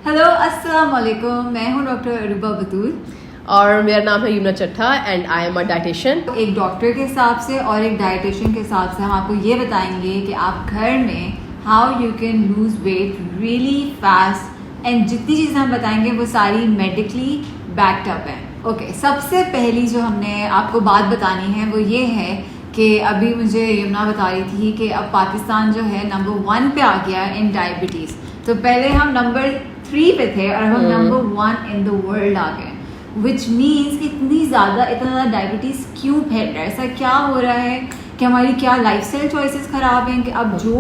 Hello अस्सलाम वालेकुम, मैं हूँ डॉक्टर अरूबा बतूल और मेरा नाम है यमुना चट्टा and I am a dietitian. एक डॉक्टर के हिसाब से और एक डाइटिशियन के हिसाब से हम आपको ये बताएंगे कि आप घर में how you can lose weight really fast and जितनी चीज़ें हम बताएंगे वो सारी मेडिकली बैक्ड अप है। ओके, सबसे पहली जो हमने आपको बात बतानी है वो ये है कि अभी मुझे यमुना बता रही थी कि अब पाकिस्तान जो है नंबर 1 पे आ गया इन डायबिटीज़। तो पहले हम नंबर 3 पे थे और हम नंबर 1 इन द वर्ल्ड आ गए, विच मीन्स इतना ज़्यादा डायबिटीज़ क्यों फैल रहा है, ऐसा क्या हो रहा है कि हमारी क्या लाइफस्टाइल चॉइसेस ख़राब हैं कि अब जो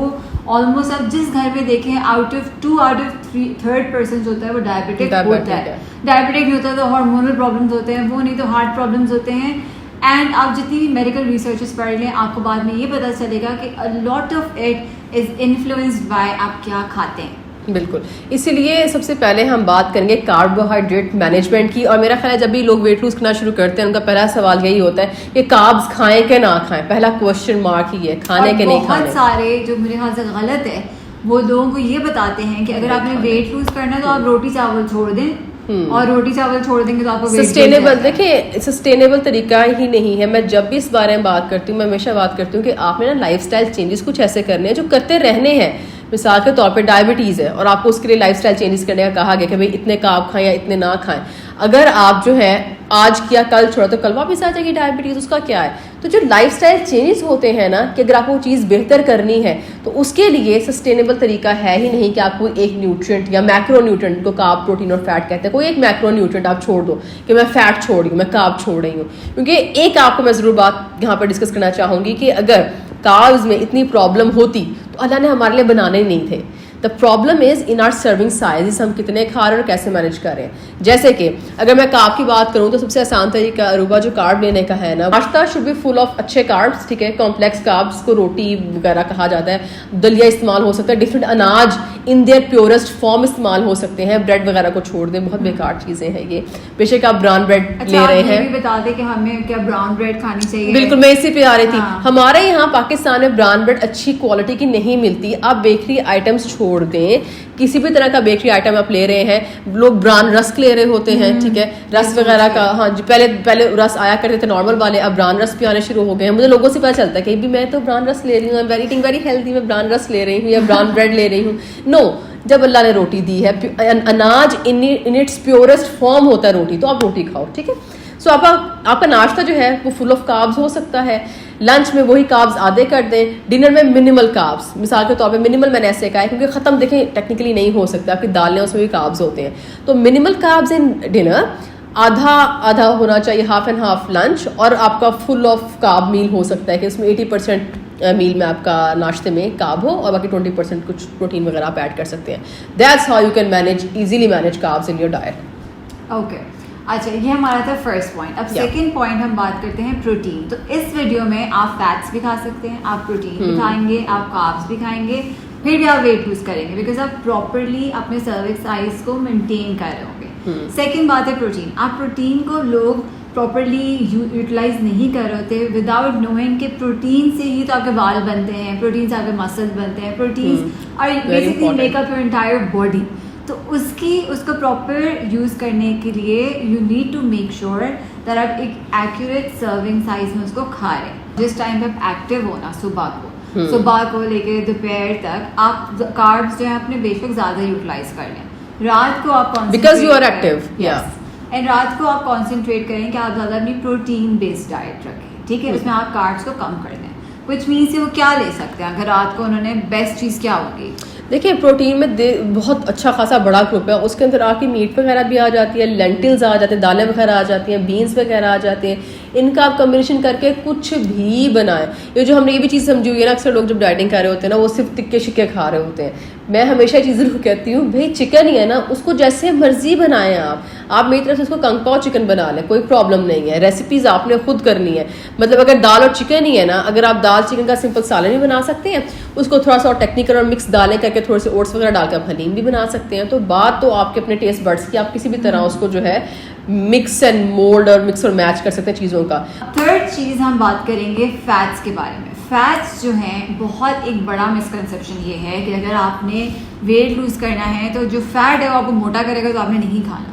ऑलमोस्ट अब जिस घर में देखें आउट ऑफ 3rd पर्सन होता है वो डायबिटिक होता है। डायबिटिक नहीं होता तो हार्मोनल प्रॉब्लम्स होते हैं, वो नहीं तो हार्ट प्रॉब्लम्स होते हैं। एंड आप जितनी भी मेडिकल रिसर्चेस पढ़ लें आपको बाद में ये पता चलेगा कि अ lot of it is influenced by आप क्या खाते हैं। बिल्कुल, इसीलिए सबसे पहले हम बात करेंगे कार्बोहाइड्रेट मैनेजमेंट की। और मेरा ख्याल है जब भी लोग वेट लूज करना शुरू करते हैं उनका पहला सवाल यही होता है कि कार्ब्स खाएं कि ना खाएं। पहला क्वेश्चन मार्क ही है, खाने के नहीं खाने। बहुत सारे जो मेरे ख्याल से गलत है वो लोगों को ये बताते हैं कि अगर आपने वेट लूज करना है तो आप रोटी चावल छोड़ दें और रोटी चावल छोड़ देंगे तो आपको सस्टेनेबल, देखिए सस्टेनेबल तरीका ही नहीं है। मैं जब भी इस बारे में बात करती हूँ मैं हमेशा बात करती हूँ कि आपने ना लाइफस्टाइल चेंजेस कुछ ऐसे करने हैं जो करते रहने हैं। मिसाल के तौर पे डायबिटीज़ है और आपको उसके लिए लाइफस्टाइल चेंजेस करने का कहा गया कि भाई इतने कार्ब खाएं या इतने ना खाएं। अगर आप जो है आज किया कल छोड़ा तो कल वापस आ जाएगी डायबिटीज़, उसका क्या है। तो जो लाइफस्टाइल चेंजेस होते हैं ना कि अगर आपको वो चीज़ बेहतर करनी है तो उसके लिए सस्टेनेबल तरीका है ही नहीं कि आपको एक न्यूट्रिएंट या मैक्रो न्यूट्रिएंट को कार्ब प्रोटीन और फैट कहते हैं, कोई एक मैक्रो न्यूट्रिएंट आप छोड़ दो कि मैं फैट छोड़ रही हूँ, मैं कार्ब छोड़ रही हूँ। क्योंकि एक आपको मैं ज़रूर बात यहाँ पर डिस्कस करना चाहूँगी कि अगर कार्ब्स में इतनी प्रॉब्लम होती तो अल्लाह ने हमारे लिए बनाने नहीं थे। The problem is in are serving size, हम कितने खा रहे हैं और कैसे मैनेज कर रहे हैं। जैसे कि अगर मैं कार्ब की बात करूं तो सबसे आसान तरीका अरूबा जो कार्ब लेने का है ना, नाश्ता शुड बी फुल ऑफ अच्छे कार्ब्स, ठीक है, कॉम्प्लेक्स कार्ब्स को रोटी वगैरह कहा जाता है। दलिया इस्तेमाल हो सकता है, डिफरेंट अनाज इन देयर प्योरेस्ट फॉर्म इस्तेमाल हो सकते हैं। ब्रेड वगैरह को छोड़ दें, बहुत बेकार चीज़ें हैं ये। बेशक आप ब्राउन ब्रेड ले रहे हैं, बता दें कि हमें क्या ब्राउन ब्रेड खानी चाहिए। बिल्कुल, मैं इसी पे आ रही थी। हमारे यहाँ पाकिस्तान में ब्राउन ब्रेड अच्छी क्वालिटी की नहीं मिलती। आप बेकरी आइटम्स छोड़ दें, किसी भी तरह का बेकरी आइटम आप ले रहे हैं, लोग ब्राउन रस्क ले रहे होते हैं, ठीक है, रस वगैरह का। हाँ जी, पहले रस आया करते थे नॉर्मल वाले, अब ब्राउन रस भी आने शुरू हो गए हैं। मुझे लोगों से पता चलता है कि भी मैं तो ब्राउन रस ले रही हूँ, वेरी हेल्दी, मैं ब्राउन रस ले रही हूँ या ब्राउन ब्रेड ले रही हूँ। नो, जब अल्लाह ने रोटी दी है, अनाज इन इट्स प्योरेस्ट फॉर्म होता है रोटी, तो आप रोटी खाओ, ठीक है। सो आपका नाश्ता जो है वो फुल ऑफ कार्ब्स हो सकता है। लंच में वही कार्ब्स आधे कर दें, डिनर में मिनिमल कार्ब्स। मिसाल के तौर पे मिनिमल मैंने ऐसे कहा है क्योंकि ख़त्म देखें टेक्निकली नहीं हो सकता, आपकी दालें उसमें भी कार्ब्स होते हैं। तो मिनिमल कार्ब्स इन डिनर, आधा होना चाहिए, हाफ एंड हाफ लंच, और आपका फुल ऑफ कार्ब मील हो सकता है कि उसमें 80% मील में आपका नाश्ते में कार्ब हो और बाकी 20% कुछ प्रोटीन वगैरह आप ऐड कर सकते हैं। That's how you can easily manage carbs in your diet. Okay, अच्छा, ये हमारा था फर्स्ट पॉइंट। अब सेकंड पॉइंट हम बात करते हैं प्रोटीन। तो इस वीडियो में आप फैट्स भी खा सकते हैं, आप प्रोटीन भी खाएंगे, आप कार्ब्स भी खाएंगे, फिर भी आप वेट लूज करेंगे बिकॉज आप प्रॉपरली अपने सर्विस साइज को मेंटेन कर रहे होंगे। सेकंड बात है प्रोटीन। आप प्रोटीन को लोग प्रॉपरली यूटिलाइज नहीं कर रहे होते विदाउट नोइंग कि प्रोटीन से ही तो आपके बाल बनते हैं, प्रोटीन से आपके मसल्स बनते हैं, प्रोटीन और basically make up your entire body. तो उसको प्रॉपर यूज़ करने के लिए you need to make sure that आप एक एक्यूरेट सर्विंग साइज में उसको खा रहे हैं। जिस टाइम पे आप एक्टिव होना सुबह को लेके दोपहर तक आप कार्ब्स जो है अपने बेशक ज़्यादा यूटिलाइज कर लें। रात को आप because you are active, and रात को आप कॉन्सेंट्रेट करें कि आप ज़्यादा अपनी प्रोटीन बेस्ड डाइट रखें, ठीक है, उसमें आप कार्ब्स को कम कर दें। विच मीन्स वो क्या ले सकते हैं अगर रात को उन्होंने बेस्ट चीज़ क्या होगी। देखिए प्रोटीन में बहुत अच्छा खासा बड़ा ग्रुप है, उसके अंदर आपकी मीट वगैरह भी आ जाती है, लेंटिल्स आ जाते हैं, दालें वगैरह आ जाती हैं, बीन्स वगैरह आ जाते हैं। इनका आप कम्बिनेशन करके कुछ भी बनाएं। ये जो हमने ये भी चीज़ समझी हुई है ना, अक्सर लोग जब डाइटिंग कर रहे होते हैं ना वो सिर्फ टिक्के शिक्के खा रहे होते हैं। मैं हमेशा चीज़ जरूर कहती हूँ भाई चिकन ही है ना, उसको जैसे मर्जी बनाएं आप मेरी तरफ से उसको कंग पाव चिकन बना लें, कोई प्रॉब्लम नहीं है। रेसिपीज़ आपने खुद करनी है, मतलब अगर दाल और चिकन ही है ना, अगर आप दाल चिकन का सिंपल सालन भी बना सकते हैं, उसको थोड़ा सा और टेक्निकल और मिक्स दालें करके थोड़े से ओट्स वगैरह डालकर हलीम भी बना सकते हैं। तो बात तो आपके अपने टेस्ट बड्स की, आप किसी भी तरह उसको जो है मिक्स एंड मोल्ड और मिक्स और मैच कर सकते हैं चीज़ों का। थर्ड चीज़ हम बात करेंगे फैट्स के बारे में। फैट्स जो हैं, बहुत एक बड़ा मिसकंसेप्शन ये है कि अगर आपने वेट लूज करना है तो जो फैट है वो आपको मोटा करेगा तो आपने नहीं खाना।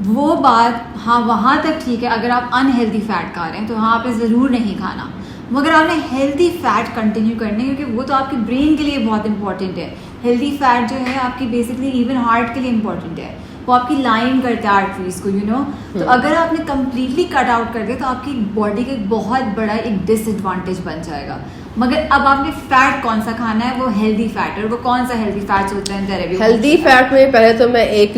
वो बात हाँ वहाँ तक ठीक है अगर आप अनहेल्दी फैट खा रहे हैं तो वहाँ पे ज़रूर नहीं खाना, मगर आपने हेल्दी फैट कंटिन्यू करने क्योंकि वो तो आपके ब्रेन के लिए बहुत इंपॉर्टेंट है। हेल्दी फैट जो है आपकी बेसिकली इवन हार्ट के लिए इंपॉर्टेंट है, वो आपकी लाइन करता है आर्टरीज को, यू नो। तो अगर आपने कम्प्लीटली कट आउट कर दिया तो आपकी बॉडी का एक बहुत बड़ा एक डिसएडवांटेज बन जाएगा। मगर अब आपने फैट कौन सा खाना है, वो हेल्दी फैट, और वो कौन सा हेल्दी फैट होता है हेल्दी फैट में पहले तो मैं एक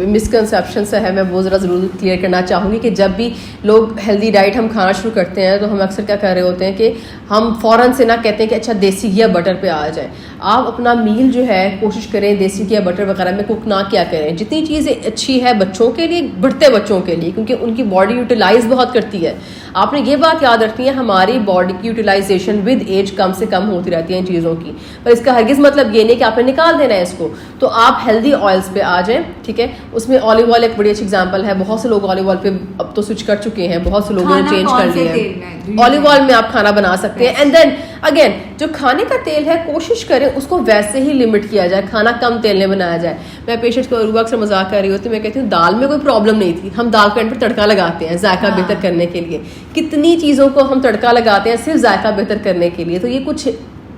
मिसकंसेप्शन सा है मैं वो ज़रूर क्लियर करना चाहूँगी कि जब भी लोग हेल्दी डाइट हम खाना शुरू करते हैं तो हम अक्सर क्या कर रहे होते हैं कि हम फ़ौरन से ना कहते हैं कि अच्छा देसी घी या बटर पे आ जाए। आप अपना मील जो है कोशिश करें देसी घी या बटर वगैरह में कुक ना क्या करें। जितनी चीज़ें अच्छी है बच्चों के लिए, बढ़ते बच्चों के लिए, क्योंकि उनकी बॉडी यूटिलाइज बहुत करती है। आपने ये बात याद रखनी है हमारी बॉडी की यूटिलाइजेशन विद एज कम से कम होती रहती है इन चीज़ों की, पर इसका हरगिज़ मतलब ये नहीं कि आपने निकाल देना है इसको। तो आप हेल्दी ऑयल्स पे आ जाएं, ठीक है। उसमें ऑलिव ऑयल एक बड़ी अच्छी एग्जांपल है, बहुत से लोग ऑलिव ऑयल पे अब तो स्विच कर चुके हैं, बहुत से लोगों ने चेंज कर लिया है। ऑलिव ऑयल में आप खाना बना सकते हैं। एंड देन अगेन जो खाने का तेल है कोशिश करें उसको वैसे ही लिमिट किया जाए, खाना कम तेल में बनाया जाए। मैं पेशेंट्स को रूबा अक्सर मजाक कर रही होती, मैं कहती हूँ दाल में कोई प्रॉब्लम नहीं थी, हम दाल के एंड पर तड़का लगाते हैं जायका बेहतर करने के लिए। कितनी चीज़ों को हम तड़का लगाते हैं सिर्फ जायका बेहतर करने के लिए। तो ये कुछ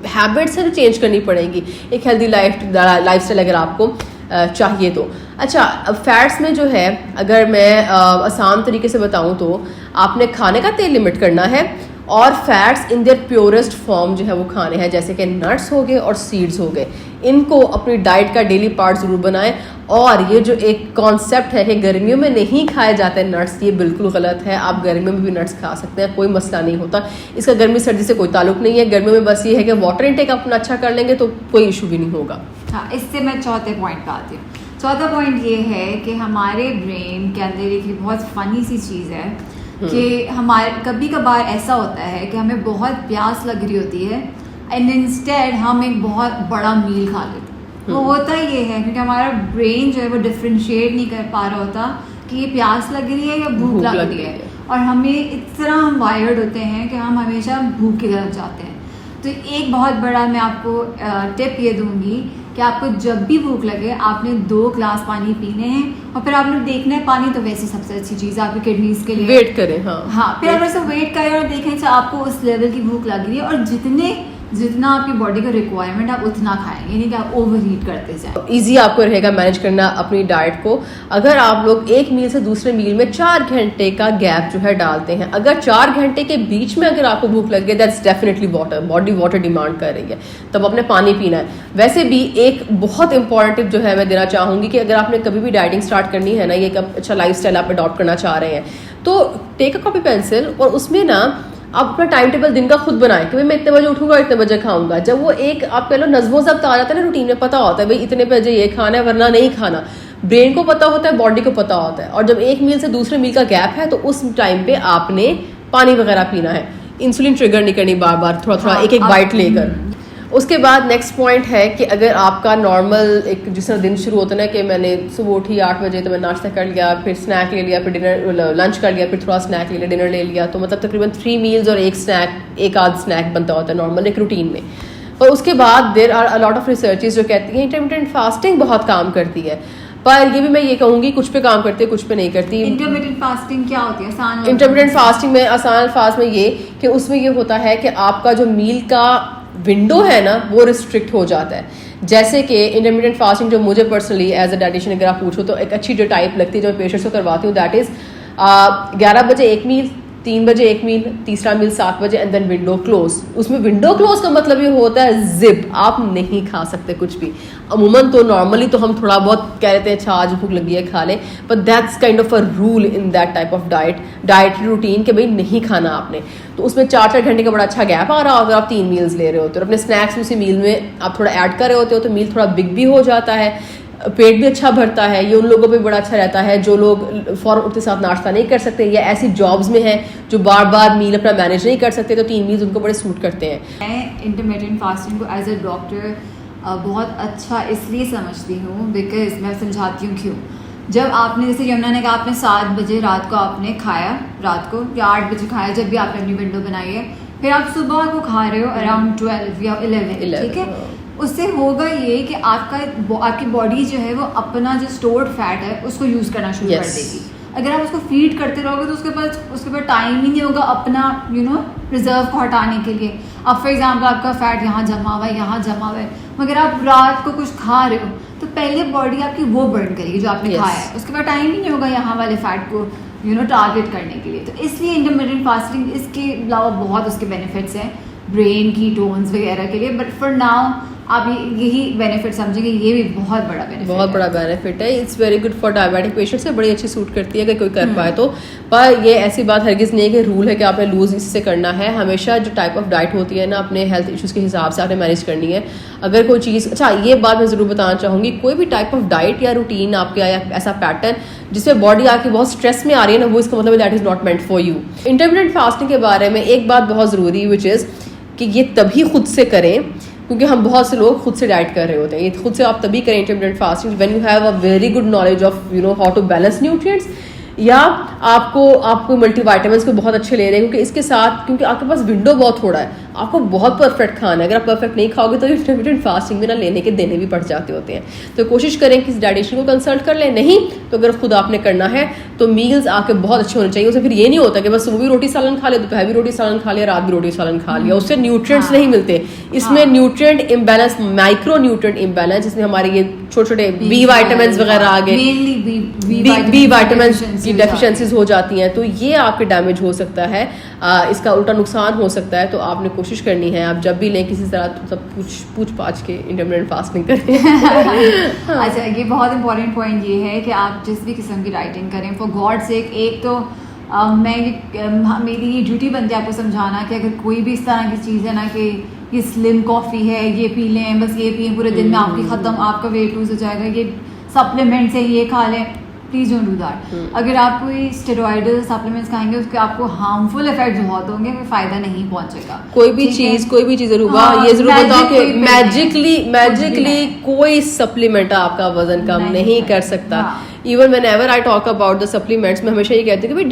हैबिट्स है जो चेंज करनी पड़ेगी एक हेल्दी लाइफस्टाइल अगर आपको चाहिए तो। अच्छा, अब फैट्स में जो है अगर मैं आसान तरीके से बताऊं तो आपने खाने का तेल लिमिट करना है और fats in their purest form जो है वो खाने हैं, जैसे कि नट्स हो गए और सीड्स हो गए। इनको अपनी डाइट का डेली पार्ट ज़रूर बनाएं। और ये जो एक कॉन्सेप्ट है कि गर्मियों में नहीं खाए जाते नट्स, ये बिल्कुल गलत है। आप गर्मियों में भी नट्स खा सकते हैं, कोई मसला नहीं होता। इसका गर्मी सर्दी से कोई ताल्लुक नहीं है। गर्मियों में बस ये है कि वाटर इनटेक अपना अच्छा कर लेंगे तो कोई इशू भी नहीं होगा। हाँ, इससे मैं चौथे पॉइंट पे आती हूँ। चौथा पॉइंट ये है कि हमारे ब्रेन के अंदर एक बहुत फनी सी चीज़ है कि हमारे कभी कभार ऐसा होता है कि हमें बहुत प्यास लग रही होती है एंड इंस्टेड हम एक बहुत बड़ा मील खा लेते हैं। वो होता ये है क्योंकि हमारा ब्रेन जो है वो डिफ्रेंशिएट नहीं कर पा रहा होता कि ये प्यास लग रही है या भूख लग रही है, और हमें इस तरह हम वायर्ड होते हैं कि हम हमेशा भूख की तरफ जाते हैं। तो एक बहुत बड़ा मैं आपको टिप ये दूंगी कि आपको जब भी भूख लगे आपने 2 ग्लास पानी पीने हैं, और फिर आपने देखना है पानी तो वैसे सबसे अच्छी चीज़ है आपकी किडनीज के लिए। वेट करें। हाँ, फिर अगर से वेट करें और देखें तो आपको उस लेवल की भूख लग रही है, और जितना आपकी बॉडी का रिक्वायरमेंट आप उतना खाएं, यानी कि आप ओवर हीट करते जाएं। ईजी आपको रहेगा मैनेज करना अपनी डाइट को। अगर आप लोग एक मील से दूसरे मील में 4 घंटे का गैप जो है डालते हैं, अगर 4 घंटे के बीच में अगर आपको भूख लग रही है that's definitely water, body water demand कर रही है, तब आपने पानी पीना है। वैसे भी एक बहुत इंपॉर्टेंट टिप जो है मैं देना चाहूँगी कि अगर आपने कभी भी डाइटिंग स्टार्ट करनी है ना, ये एक अच्छा लाइफस्टाइल आप अडॉप्ट करना चाह रहे हैं, तो टेक अ कॉपी पेंसिल और उसमें ना आप अपना टाइम टेबल दिन का खुद बनाएं कि भाई मैं इतने बजे उठूंगा, इतने बजे खाऊंगा। जब वो एक आप कह लो नज़्मो ज़ब्त आ जाता है ना, रूटीन में पता होता है भाई इतने बजे ये खाना है वरना नहीं खाना, ब्रेन को पता होता है, बॉडी को पता होता है। और जब एक मील से दूसरे मील का गैप है तो उस टाइम पे आपने पानी वगैरह पीना है, इंसुलिन ट्रिगर नहीं करनी बार बार, थोड़ा थोड़ा एक बाइट लेकर। उसके बाद नेक्स्ट पॉइंट है कि अगर आपका नॉर्मल एक जिस तरह दिन शुरू होता है ना कि मैंने सुबह उठी 8 बजे तो मैं नाश्ता कर लिया, फिर स्नैक ले लिया, फिर डिनर लंच कर लिया, फिर थोड़ा स्नैक ले लिया, डिनर ले लिया, तो मतलब तकरीबन 3 मील्स और एक आध स्नैक बनता होता है नॉर्मल एक रूटीन में। और उसके बाद there are a lot of researches जो कहती हैं इंटरमिटेंट फास्टिंग बहुत काम करती है, पर ये भी मैं ये कहूँगी कुछ पे काम करती है कुछ पे नहीं करती। इंटरमिटेंट फास्टिंग क्या होती है? इंटरमिटेंट फास्टिंग में आसान फास्ट में ये कि उसमें ये होता है कि आपका जो मील का विंडो है ना वो रिस्ट्रिक्ट हो जाता है। जैसे कि इंटरमिटेंट फास्टिंग जो मुझे पर्सनली एज अ डाइटिशियन अगर आप पूछो तो एक अच्छी जो टाइप लगती है जो मैं पेशेंट्स को करवाती हूँ दैट इज 11 बजे एक मील, 3 बजे एक मील, तीसरा मील 7 बजे एंड देन विंडो क्लोज। उसमें विंडो क्लोज का मतलब ये होता है जिप, आप नहीं खा सकते कुछ भी। अमूमन तो नॉर्मली तो हम थोड़ा बहुत कह लेते हैं अच्छा आज भूख लगी है खा लें, but that's kind of a rule in that type of diet routine कि भाई नहीं खाना आपने। तो उसमें 4-4 घंटे का बड़ा अच्छा गैप आ रहा होता है, आप 3 मील्स ले रहे होते हो और अपने स्नैक्स उसी मील में आप थोड़ा ऐड कर रहे होते हो तो मील थोड़ा बिग भी हो जाता है, पेट भी अच्छा भरता है। ये उन लोगों पे बड़ा अच्छा रहता है जो लोग फौरन उठते साथ नाश्ता नहीं कर सकते या ऐसी जॉब्स में हैं जो बार बार मील अपना मैनेज नहीं कर सकते, तो 3 मील्स उनको बड़े सूट करते हैं। मैं इंटरमिटेंट फास्टिंग को एज अ डॉक्टर बहुत अच्छा इसलिए समझती हूँ बिकॉज मैं समझाती हूँ क्यों। जब आपने जैसे यमुना ने कहा आपने 7 बजे रात को आपने खाया, रात को या 8 बजे खाया, जब भी आपने अपनी विंडो बनाई है, फिर आप सुबह को खा रहे हो अराउंड 12 या 11, ठीक है। उससे होगा ये कि आपकी बॉडी जो है वो अपना जो स्टोर्ड फैट है उसको यूज करना शुरू कर देगी। अगर आप उसको फीड करते रहोगे तो उसके पास टाइम ही नहीं होगा अपना रिजर्व को हटाने के लिए। अब फॉर एग्जांपल आपका फैट यहाँ जमा हुआ है, यहाँ जमा हुआ है, मगर आप रात को कुछ खा रहे हो तो पहले बॉडी आपकी वो बर्न करेगी जो आपने खाया है, उसके बाद टाइम ही नहीं होगा यहाँ वाले फैट को टारगेट करने के लिए। तो इसलिए इंटरमिटेंट फास्टिंग, इसके अलावा बहुत उसके बेनिफिट्स हैं ब्रेन की टोन्स वगैरह के लिए, बट फॉर नाउ आप यही बेनिफिट समझेंगे, ये भी बहुत बड़ा बेनिफिट है। It's very good for diabetic patients से, बड़ी अच्छी सूट करती है अगर कोई कर पाए तो। पर ये ऐसी बात हरगिज नहीं है कि रूल है कि आपने लूज इससे करना है। हमेशा जो टाइप ऑफ डाइट होती है ना, अपने हेल्थ इश्यूज के हिसाब से आपने मैनेज करनी है। अगर कोई चीज़, अच्छा ये बात मैं ज़रूर बताना चाहूँगी, कोई भी टाइप ऑफ डाइट या रूटीन आपके या ऐसा पैटर्न जिसमें बॉडी आपकी बहुत स्ट्रेस में आ रही है ना, वो इसका मतलब that is not meant for you. Intermittent fasting के बारे में एक बात बहुत ज़रूरी विच इज़ कि ये तभी खुद से करें, क्योंकि हम बहुत से लोग खुद से डाइट कर रहे होते हैं। ये खुद से आप तभी करें intermittent fasting when you have a very good knowledge of how to balance nutrients, या आपको मल्टीविटामिन्स को बहुत अच्छे ले रहे हैं, क्योंकि इसके साथ क्योंकि आपके पास विंडो बहुत थोड़ा है, आपको बहुत परफेक्ट खाना है। अगर आप परफेक्ट नहीं खाओगे तो इंटरमिटेंट फास्टिंग में ना लेने के देने भी पड़ जाते होते हैं। तो कोशिश करें कि डाइटिशियन को कंसल्ट कर लें, नहीं तो अगर खुद आपने करना है तो मील्स आपके बहुत अच्छे होने चाहिए। उससे फिर ये नहीं होता कि बस सुबह भी रोटी सालन खा लिया, दोपहर भी रोटी सालन खा लिया, रात भी रोटी सालन खा लिया, उससे न्यूट्रिएंट्स नहीं मिलते। इसमें nutrient imbalance, micro nutrient imbalance, जिसमें हमारे ये छोटे छोटे बी वाइटामिन्स वगैरह आ गए, बी वाइटामिन्स की डेफिशिएंसीज हो जाती हैं, तो ये आपके डैमेज हो सकता है, इसका उल्टा नुकसान हो सकता है। तो आपने कोशिश करनी है आप जब भी लें किसी तरह सब पूछ पाछ के इंटरमिटेंट फास्टिंग करें। अच्छा, ये बहुत इंपॉर्टेंट पॉइंट ये है कि आप जिस भी किस्म की डाइटिंग करें, फॉर गॉड सेक, एक तो मेरी ये ड्यूटी बनती है आपको समझाना कि अगर कोई भी इस तरह की चीज़ है ना कि ये स्लिम कॉफ़ी है, ये पी लें, बस ये पिए पूरे दिन में आपकी ख़त्म, आपका वेट लूज हो जाएगा, ये सप्लीमेंट्स है ये खा लें, प्लीज डोंट डू दैट। अगर आप कोई स्टेरॉइडल सप्लीमेंट्स खाएंगे उसके आपको हार्मफुल इफेक्ट्स बहुत होंगे, कोई फायदा नहीं पहुंचेगा। कोई भी चीज जरूर ये जरूर बताओ कि मैजिकली कोई सप्लीमेंट आपका वजन कम नहीं कर सकता। Even whenever I talk about the supplements, मैं हमेशा ये कहती हूँ कि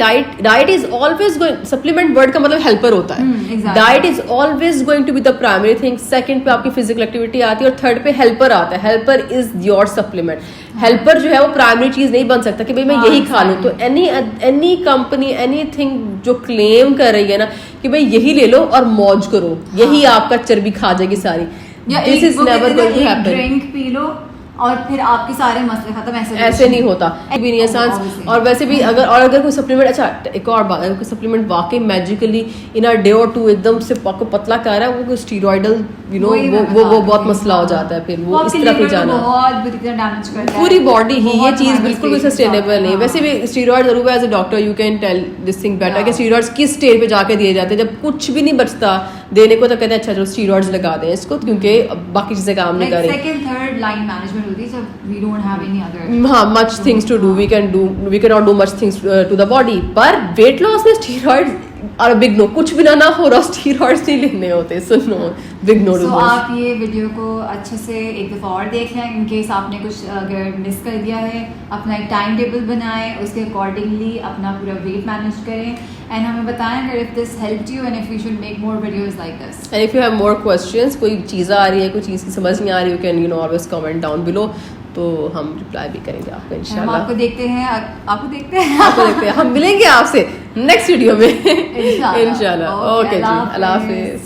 diet is always going, supplement word का मतलब हेल्पर होता है। Diet is always going to be the primary thing. Second पे आपकी फिजिकल एक्टिविटी आती है और थर्ड पे हेल्पर आता है। Helper is your supplement. Helper जो है वो प्राइमरी चीज नहीं बन सकता कि भाई मैं यही खा लूं। तो एनी कंपनी एनीथिंग जो क्लेम कर रही है ना कि भाई यही ले लो और मौज करो, यही आपका चर्बी खा जाएगी सारी, this is never going to happen. Drink पी लो और फिर आपके सारे मसले खत्म, ऐसे नहीं होता भी नहीं आसान। और वैसे भी अगर कोई सप्लीमेंट, अच्छा एक और बात, अगर कोई सप्लीमेंट वाकई मैजिकली इन अ डे और टू एकदम से आपको पतला कर रहा है, वो स्टीरॉइडल वो बहुत मसला हो जाता है। फिर वो इस तरफ ही जाना बहुत बुरी तरह डैमेज करता है पूरी बॉडी ही, ये चीज बिल्कुल भी सस्टेनेबल नहीं। वैसे भी स्टीरॉइड जरूर, as a doctor you can tell this thing better कि स्टीरॉइड्स किस स्टेज पे जाके दिए जाते हैं, जब कुछ भी नहीं बचता देने को, तो कहते हैं अच्छा चलो स्टीरॉइड्स लगा दें इसको, क्योंकि बाकी चीजें काम नहीं करें। सेकंड थर्ड लाइन मैनेजमेंट होती है जब we don't have any other हाँ, much things to do, we cannot do much things to the body। पर वेट लॉस में स्टीरॉइड्स और बिग नो, कुछ भी ना हो रहा, स्टीरॉइड्स नहीं लेने होते, सुनो बिग नो। तो आप ये वीडियो को अच्छे से एक दफ़ा और देख लें, इनकेस आपने कुछ अगर मिस कर दिया है, अपना एक टाइम टेबल बनाएं, उसके अकॉर्डिंगली अपना पूरा वेट मैनेज करें, एंड हमें बताएं अगर if this helped you and if we should make more videos like this. And if you have more questions, कोई चीज़ आ रही है, कोई चीज़ की समझ नहीं आ रही, you can always comment down below, तो हम रिप्लाई भी करेंगे आपको इंशाल्लाह। हम आपको देखते हैं हम मिलेंगे आपसे नेक्स्ट वीडियो में इंशाल्लाह। ओके जी, अल्लाह हाफिज।